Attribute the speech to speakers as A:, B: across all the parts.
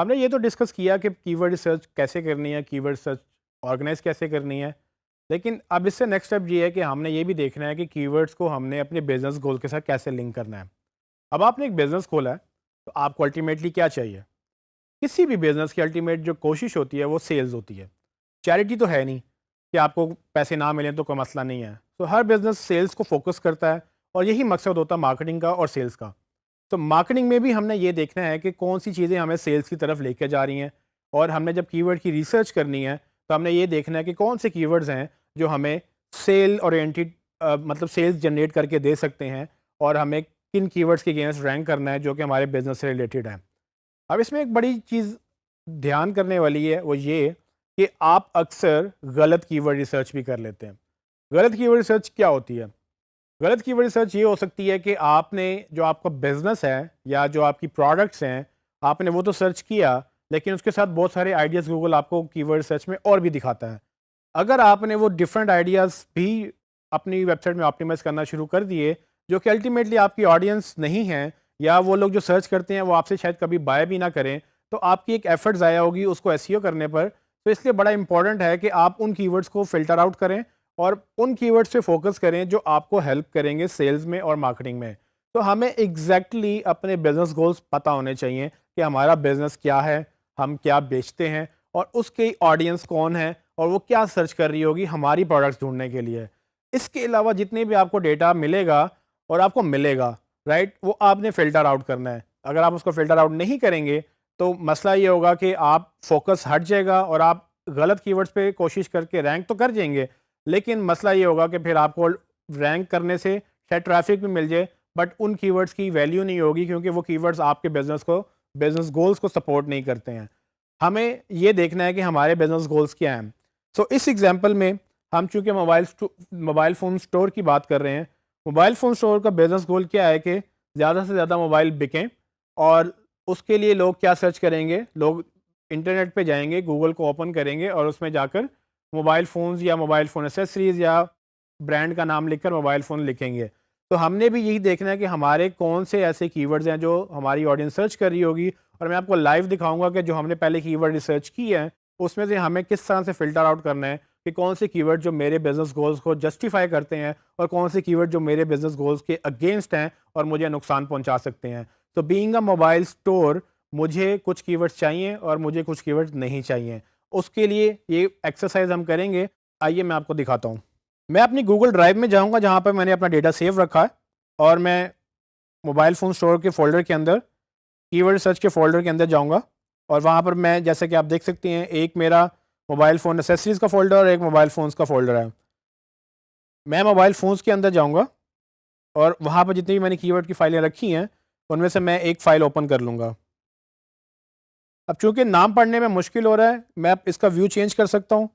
A: हमने ये तो डिस्कस किया कि कीवर्ड रिसर्च कैसे करनी है, कीवर्ड रिसर्च ऑर्गेनाइज कैसे करनी है। लेकिन अब इससे नेक्स्ट स्टेप ये है कि हमने ये भी देखना है कि कीवर्ड्स को हमने अपने बिजनेस गोल के साथ कैसे लिंक करना है। अब आपने एक बिजनेस खोला है, तो आपको अल्टीमेटली क्या चाहिए? किसी भी बिजनेस की अल्टीमेट जो कोशिश होती है वो सेल्स होती है। चैरिटी तो है नहीं कि आपको पैसे ना मिलें तो कोई मसला नहीं है। तो हर बिजनेस सेल्स को फोकस करता है और यही मकसद होता है मार्केटिंग का और सेल्स का। तो मार्केटिंग में भी हमने ये देखना है कि कौन सी चीज़ें हमें सेल्स की तरफ लेके जा रही हैं, और हमने जब कीवर्ड की रिसर्च करनी है तो हमने ये देखना है कि कौन से कीवर्ड्स हैं जो हमें सेल ओरिएंटेड मतलब सेल्स जनरेट करके दे सकते हैं, और हमें किन कीवर्ड्स के अगेंस्ट रैंक करना है जो कि हमारे बिजनेस से रिलेटेड है। अब इसमें एक बड़ी चीज़ ध्यान करने वाली है, वो ये कि आप अक्सर गलत कीवर्ड रिसर्च भी कर लेते हैं। गलत कीवर्ड रिसर्च क्या होती है? गलत कीवर्ड रिसर्च ये हो सकती है कि आपने जो आपका बिजनेस है या जो आपकी प्रोडक्ट्स हैं, आपने वो तो सर्च किया, लेकिन उसके साथ बहुत सारे आइडियाज़ गूगल आपको कीवर्ड सर्च में और भी दिखाता है। अगर आपने वो डिफरेंट आइडियाज़ भी अपनी वेबसाइट में ऑप्टिमाइज़ करना शुरू कर दिए, जो कि अल्टीमेटली आपकी ऑडियंस नहीं है, या वो लोग जो सर्च करते हैं वो आपसे शायद कभी बाय भी ना करें, तो आपकी एक एफर्ट ज़ाया होगी उसको एसईओ करने पर। तो इसलिए बड़ा इंपॉर्टेंट है कि आप उन कीवर्ड्स को फ़िल्टर आउट करें और उन कीवर्ड्स पे फोकस करें जो आपको हेल्प करेंगे सेल्स में और मार्केटिंग में। तो हमें एग्जैक्टली अपने बिजनेस गोल्स पता होने चाहिए कि हमारा बिजनेस क्या है, हम क्या बेचते हैं, और उसकी ऑडियंस कौन है, और वो क्या सर्च कर रही होगी हमारी प्रोडक्ट्स ढूंढने के लिए। इसके अलावा जितने भी आपको डेटा मिलेगा और आपको मिलेगा, राइट, वो आपने फ़िल्टर आउट करना है। अगर आप उसको फ़िल्टर आउट नहीं करेंगे तो मसला ये होगा कि आप फोकस हट जाएगा और आप गलत कीवर्ड्स पे कोशिश करके रैंक तो कर जाएंगे, लेकिन मसला ये होगा कि फिर आपको रैंक करने से शायद ट्रैफिक भी मिल जाए, बट उन कीवर्ड्स की वैल्यू नहीं होगी क्योंकि वो कीवर्ड्स आपके बिजनेस गोल्स को सपोर्ट नहीं करते हैं। हमें ये देखना है कि हमारे बिजनेस गोल्स क्या हैं। सो इस एग्जांपल में हम चूंकि मोबाइल फ़ोन स्टोर की बात कर रहे हैं, मोबाइल फ़ोन स्टोर का बिजनेस गोल क्या है कि ज़्यादा से ज़्यादा मोबाइल बिकें, और उसके लिए लोग क्या सर्च करेंगे, लोग इंटरनेट पे जाएंगे, गूगल को ओपन करेंगे और उसमें जाकर मोबाइल फ़ोन्स या मोबाइल फ़ोन एसेसरीज़ या ब्रांड का नाम लिखकर मोबाइल फ़ोन लिखेंगे। तो हमने भी यही देखना है कि हमारे कौन से ऐसे कीवर्ड्स हैं जो हमारी ऑडियंस सर्च कर रही होगी, और मैं आपको लाइव दिखाऊँगा कि जो हमने पहले कीवर्ड रिसर्च की है, उसमें से हमें किस तरह से फ़िल्टर आउट करना है कि कौन से कीवर्ड जो मेरे बिज़नेस गोल्स को जस्टिफ़ाई करते हैं, और कौन से कीवर्ड जो मेरे बिज़नेस गोल्स के अगेंस्ट हैं और मुझे नुकसान पहुँचा सकते हैं। तो बीइंग अ मोबाइल स्टोर, मुझे कुछ कीवर्ड्स चाहिए और मुझे कुछ कीवर्ड्स नहीं चाहिए। उसके लिए ये एक्सरसाइज हम करेंगे। आइए मैं आपको दिखाता हूँ। मैं अपनी गूगल ड्राइव में जाऊँगा जहाँ पर मैंने अपना डेटा सेव रखा है, और मैं मोबाइल फ़ोन स्टोर के फ़ोल्डर के अंदर कीवर्ड सर्च के फ़ोल्डर के अंदर जाऊँगा, और वहाँ पर मैं, जैसे कि आप देख सकते हैं, एक मेरा मोबाइल फ़ोन एक्सेसरीज़ का फ़ोल्डर और एक मोबाइल फ़ोन्स का फ़ोल्डर है। मैं मोबाइल फ़ोन्स के अंदर जाऊँगा और वहाँ पर जितनी भी मैंने कीवर्ड की फ़ाइलें रखी हैं, उनमें से मैं एक फ़ाइल ओपन कर लूँगा। अब चूँकि नाम पढ़ने में मुश्किल हो रहा है, मैं अब इसका व्यू चेंज कर सकता हूँ।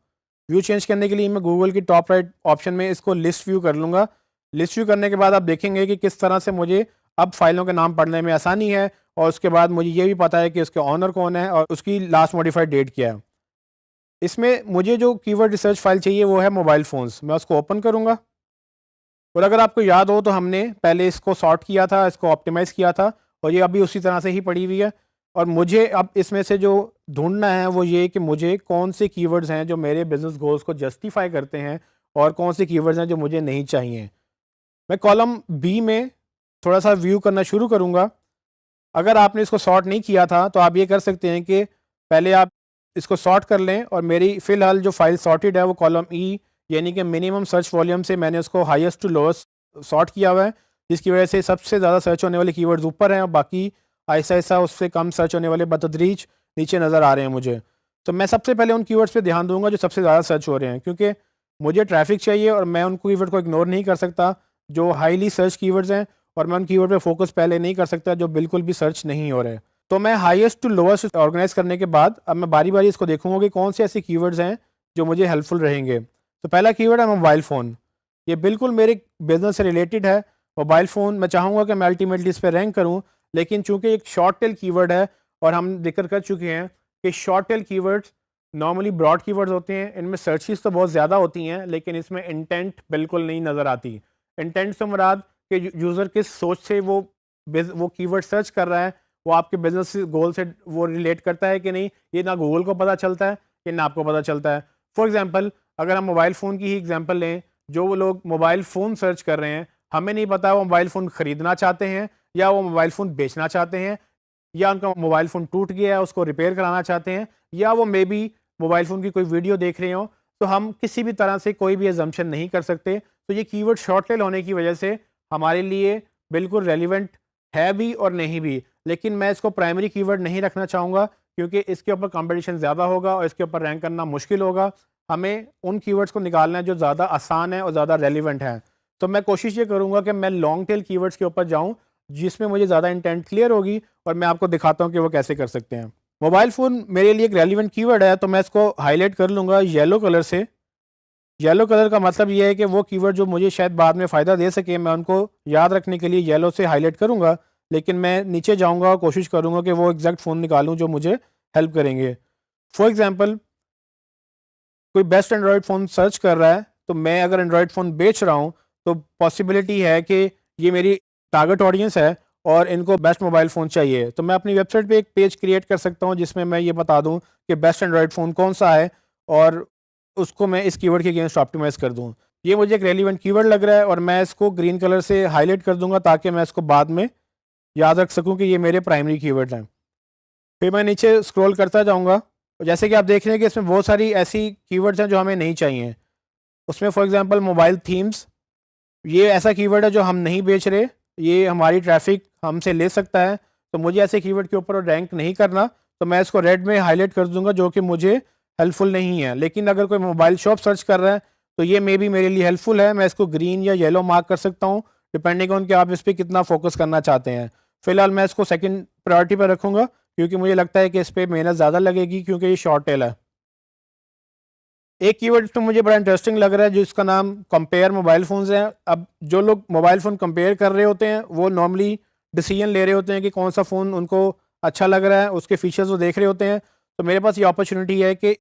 A: व्यू चेंज करने के लिए मैं गूगल की टॉप राइट ऑप्शन में इसको लिस्ट व्यू कर लूँगा। लिस्ट व्यू करने के बाद आप देखेंगे कि किस तरह से मुझे अब फ़ाइलों के नाम पढ़ने में आसानी है, और उसके बाद मुझे ये भी पता है कि उसके ओनर कौन है और उसकी लास्ट मॉडिफाइड डेट क्या है। इसमें मुझे जो कीवर्ड रिसर्च फ़ाइल चाहिए वो है मोबाइल फ़ोन्स। मैं उसको ओपन करूँगा, और अगर आपको याद हो तो हमने पहले इसको सॉर्ट किया था, इसको ऑप्टिमाइज़ किया था, और ये अभी उसी तरह से ही पड़ी हुई है। और मुझे अब इसमें से जो ढूँढना है वो ये कि मुझे कौन से कीवर्ड्स हैं जो मेरे बिज़नेस गोल्स को जस्टिफ़ाई करते हैं, और कौन से कीवर्ड्स हैं जो मुझे नहीं चाहिए। मैं कॉलम बी में थोड़ा-सा व्यू करना शुरू करूँगा। अगर आपने इसको सॉर्ट नहीं किया था तो आप ये कर सकते हैं कि पहले आप इसको सॉर्ट कर लें, और मेरी फ़िलहाल जो फ़ाइल सॉर्टेड है वो कॉलम ई, यानी कि मिनिमम सर्च वॉल्यूम से मैंने उसको हाईएस्ट टू लोएस्ट सॉर्ट किया हुआ है, जिसकी वजह से सबसे ज़्यादा सर्च होने वाले कीवर्ड्स ऊपर हैं और बाकी आहिस्ता-आहिस्ता उससे कम सर्च होने वाले बतदरीज नीचे नज़र आ रहे हैं मुझे। तो मैं सबसे पहले उन कीवर्ड्स पे ध्यान दूँगा जो सबसे ज़्यादा सर्च हो रहे हैं, क्योंकि मुझे ट्रैफ़िक चाहिए और मैं उन कीवर्ड को इग्नोर नहीं कर सकता जो हाईली सर्च कीवर्ड्स हैं, और मैं उन कीवर्ड पे फ़ोकस पहले नहीं कर सकता जो बिल्कुल भी सर्च नहीं हो रहे। तो मैं हाईएस्ट टू लोएस्ट ऑर्गेनाइज़ करने के बाद अब मैं बारी-बारी इसको देखूँगा कि कौन से ऐसे कीवर्ड्स हैं जो मुझे हेल्पफुल रहेंगे। तो पहला कीवर्ड है मोबाइल फ़ोन। ये बिल्कुल मेरे बिज़नेस से रिलेटेड है। मोबाइल फ़ोन मैं चाहूँगा कि मैं अल्टीमेटली इस पे रैंक करूँ, लेकिन चूँकि एक शॉर्ट टेल कीवर्ड है, और हम ज़िक्र कर चुके हैं कि short tail keywords normally broad keywords होते हैं। इनमें सर्चेज़ तो बहुत ज़्यादा होती हैं, लेकिन इसमें इंटेंट बिल्कुल नहीं नज़र आती। इंटेंट से मुराद कि यूज़र किस सोच से वो कीवर्ड सर्च कर रहा है, वो आपके बिजनेस गोल से वो रिलेट करता है कि नहीं, ये ना गूगल को पता चलता है, ये ना आपको पता चलता है। फॉर एग्जाम्पल अगर हम मोबाइल फ़ोन की ही एग्जाम्पल लें, जो वो लोग मोबाइल फ़ोन सर्च कर रहे हैं, हमें नहीं पता वो मोबाइल फ़ोन ख़रीदना चाहते हैं या वो मोबाइल फ़ोन बेचना चाहते हैं, या उनका मोबाइल फ़ोन टूट गया है उसको रिपेयर कराना चाहते हैं, या वो मे बी मोबाइल फ़ोन की कोई वीडियो देख रहे हो। तो हम किसी भी तरह से कोई भी एजम्पशन नहीं कर सकते। तो ये कीवर्ड शॉर्ट टेल होने की वजह से हमारे लिए बिल्कुल रेलिवेंट है भी और नहीं भी। लेकिन मैं इसको प्राइमरी कीवर्ड नहीं रखना चाहूँगा, क्योंकि इसके ऊपर कंपटीशन ज़्यादा होगा और इसके ऊपर रैंक करना मुश्किल होगा। हमें उन कीवर्ड्स को निकालना है जो ज़्यादा आसान है और ज़्यादा रेलिवेंट है। तो मैं कोशिश ये करूँगा कि मैं लॉन्ग टेल कीवर्ड्स के ऊपर जाऊँ, जिसमें मुझे ज़्यादा इंटेंट क्लियर होगी, और मैं आपको दिखाता हूँ कि वो कैसे कर सकते हैं। मोबाइल फ़ोन मेरे लिए एक रेलिवेंट कीवर्ड है, तो मैं इसको हाईलाइट कर लूँगा येलो कलर से। येलो कलर का मतलब ये है कि वो कीवर्ड जो मुझे शायद बाद में फ़ायदा दे सके, मैं उनको याद रखने के लिए येलो से हाईलाइट करूँगा। लेकिन मैं नीचे जाऊँगा और कोशिश करूँगा कि वो एग्जैक्ट फ़ोन निकालूँ जो मुझे हेल्प करेंगे। फॉर एग्ज़ाम्पल कोई बेस्ट एंड्रॉयड फ़ोन सर्च कर रहा है, तो मैं अगर एंड्रॉयड फ़ोन बेच रहा हूँ, तो पॉसिबिलिटी है कि ये मेरी टारगेट ऑडियंस है और इनको बेस्ट मोबाइल फ़ोन चाहिए। तो मैं अपनी वेबसाइट पे एक पेज क्रिएट कर सकता हूँ, जिसमें मैं ये बता दूँ कि बेस्ट एंड्रॉयड फ़ोन कौन-सा है, और उसको मैं इस कीवर्ड के अगेंस्ट ऑप्टिमाइज़ कर दूँ। ये मुझे एक रेलेवेंट कीवर्ड लग रहा है और मैं इसको ग्रीन कलर से हाइलाइट कर दूँगा, ताकि मैं इसको बाद में याद रख सकूँ कि ये मेरे प्राइमरी कीवर्ड्स हैं। फिर मैं नीचे स्क्रॉल करता जाऊँगा, जैसे कि आप देख रहे हैं कि इसमें बहुत सारी ऐसी कीवर्ड्स हैं जो हमें नहीं चाहिए। उसमें फॉर एग्ज़ाम्पल मोबाइल थीम्स, ये ऐसा कीवर्ड है जो हम नहीं बेच रहे, ये हमारी ट्रैफ़िक हमसे ले सकता है, तो मुझे ऐसे कीवर्ड के ऊपर रैंक नहीं करना, तो मैं इसको रेड में हाइलाइट कर दूँगा, जो कि मुझे हेल्पफुल नहीं है। लेकिन अगर कोई मोबाइल शॉप सर्च कर रहा है, तो ये मेबी मेरे लिए हेल्पफुल है, मैं इसको ग्रीन या येलो मार्क कर सकता हूँ, डिपेंडिंग ऑन कि आप इस पे कितना फ़ोकस करना चाहते हैं। फ़िलहाल मैं इसको सेकंड प्रायोरिटी पे रखूँगा, क्योंकि मुझे लगता है कि इस पे मेहनत ज़्यादा लगेगी, क्योंकि ये शॉर्ट टेल है। एक कीवर्ड तो मुझे बड़ा इंटरेस्टिंग लग रहा है, जिसका नाम कंपेयर मोबाइल फ़ोन्स है। अब जो लोग मोबाइल फ़ोन कंपेयर कर रहे होते हैं, वो नॉर्मली डिसीजन ले रहे होते हैं कि कौन सा फ़ोन उनको अच्छा लग रहा है, उसके फीचर्स वो देख रहे होते हैं। तो मेरे पास ये अपॉर्चुनिटी है कि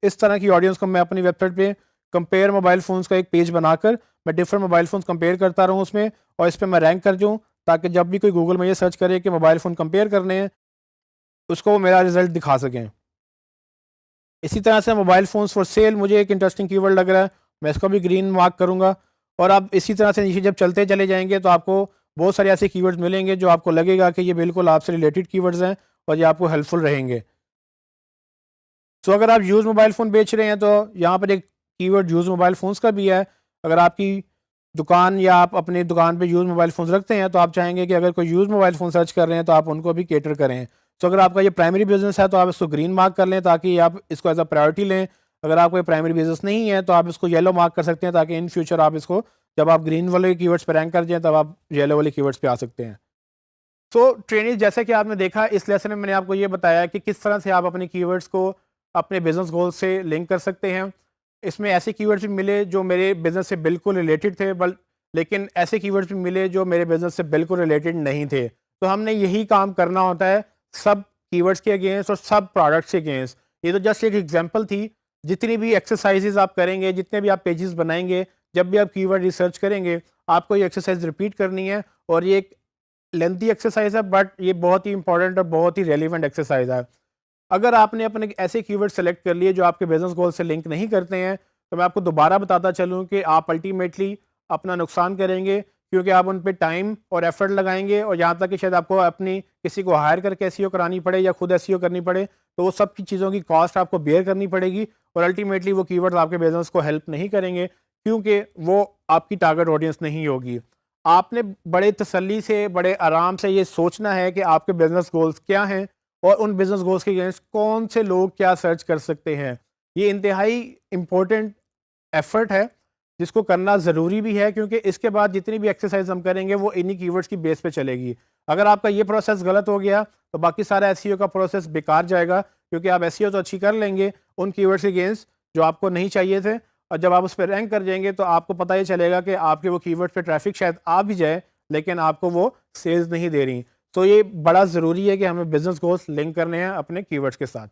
A: इस तरह की ऑडियंस को मैं अपनी वेबसाइट पे कंपेयर मोबाइल फ़ोन्स का एक पेज बनाकर मैं डिफरेंट मोबाइल फ़ोन्स कंपेयर करता रहूँ उसमें, और इस पे मैं रैंक कर जाऊँ, ताकि जब भी कोई गूगल में ये सर्च करे कि मोबाइल फ़ोन कंपेयर करने हैं, उसको वो मेरा रिज़ल्ट दिखा सकें। इसी तरह से मोबाइल फ़ोन्स फॉर सेल मुझे एक इंटरेस्टिंग कीवर्ड लग रहा है, मैं इसको भी ग्रीन मार्क करूँगा। और आप इसी तरह से नीचे जब चलते चले जाएँगे, तो आपको बहुत सारे ऐसे कीवर्ड्स मिलेंगे जो आपको लगेगा कि ये बिल्कुल आपसे रिलेटेड कीवर्ड्स हैं और ये आपको हेल्पफुल रहेंगे। सो अगर आप यूज़ मोबाइल फ़ोन बेच रहे हैं, तो यहाँ पर एक कीवर्ड यूज़ मोबाइल फ़ोन्स का भी है। अगर आपकी दुकान या आप अपनी दुकान पे यूज़ मोबाइल फ़ोन्स रखते हैं, तो आप चाहेंगे कि अगर कोई यूज़ मोबाइल फ़ोन सर्च कर रहे हैं, तो आप उनको भी कैटर करें। सो अगर आपका ये प्राइमरी बिज़नेस है, तो आप इसको ग्रीन मार्क कर लें, ताकि आप इसको एज़ अ प्रायोरिटी लें। अगर आपका ये प्राइमरी बिज़नेस नहीं है, तो आप इसको येलो मार्क कर सकते हैं, ताकि इन फ्यूचर आप इसको जब आप ग्रीन वाले कीवर्ड्स पे रैंक कर जाएँ, तब आप येलो वाले कीवर्ड्स पे आ सकते हैं। सो ट्रेनिंग, जैसे कि आपने देखा इस लेसन में मैंने आपको ये बताया कि किस तरह से आप अपने कीवर्ड्स को अपने बिजनेस गोल से लिंक कर सकते हैं। इसमें ऐसे कीवर्ड्स भी मिले जो मेरे बिजनेस से बिल्कुल रिलेटेड थे, बल लेकिन ऐसे कीवर्ड्स भी मिले जो मेरे बिजनेस से बिल्कुल रिलेटेड नहीं थे। तो हमने यही काम करना होता है सब कीवर्ड्स के अगेंस्ट और सब प्रोडक्ट्स के अगेंस्ट। ये तो जस्ट एक एग्जाम्पल थी। जितनी भी एक्सरसाइजेज आप करेंगे, जितने भी आप पेजेस बनाएंगे, जब भी आप कीवर्ड रिसर्च करेंगे, आपको ये एक्सरसाइज रिपीट करनी है। और ये एक लेंथी एक्सरसाइज है, बट ये बहुत ही इंपॉर्टेंट और बहुत ही रेलिवेंट एक्सरसाइज है। अगर आपने अपने ऐसे कीवर्ड सेलेक्ट कर लिए जो आपके बिजनेस गोल से लिंक नहीं करते हैं, तो मैं आपको दोबारा बताता चलूँ कि आप अल्टीमेटली अपना नुकसान करेंगे, क्योंकि आप उन पे टाइम और एफर्ट लगाएंगे, और यहाँ तक कि शायद आपको अपनी किसी को हायर करके एसईओ करानी पड़े या खुद एसईओ करनी पड़े, तो वो सब की चीज़ों की कॉस्ट आपको बेयर करनी पड़ेगी, और अल्टीमेटली वो कीवर्ड्स आपके बिजनेस को हेल्प नहीं करेंगे, क्योंकि वो आपकी टारगेट ऑडियंस नहीं होगी। आपने बड़े तसल्ली से, बड़े आराम से ये सोचना है कि आपके बिजनेस गोल्स क्या हैं, और उन बिजनेस गोल्स के अगेंस्ट कौन से लोग क्या सर्च कर सकते हैं। ये इंतहाई इम्पोर्टेंट एफर्ट है, जिसको करना ज़रूरी भी है, क्योंकि इसके बाद जितनी भी एक्सरसाइज हम करेंगे वो इन्हीं कीवर्ड्स की बेस पे चलेगी। अगर आपका ये प्रोसेस गलत हो गया, तो बाकी सारा एसईओ का प्रोसेस बेकार जाएगा, क्योंकि आप एसईओ तो अच्छी कर लेंगे उन कीवर्ड्स के अगेंस्ट जो आपको नहीं चाहिए थे, और जब आप उस पर रैंक कर जाएंगे, तो आपको पता ही चलेगा कि आपके वो कीवर्ड पे ट्रैफिक शायद आ भी जाए, लेकिन आपको वो सेल्स नहीं दे रही। तो ये बड़ा ज़रूरी है कि हमें बिजनेस गोल्स लिंक करने हैं अपने कीवर्ड्स के साथ।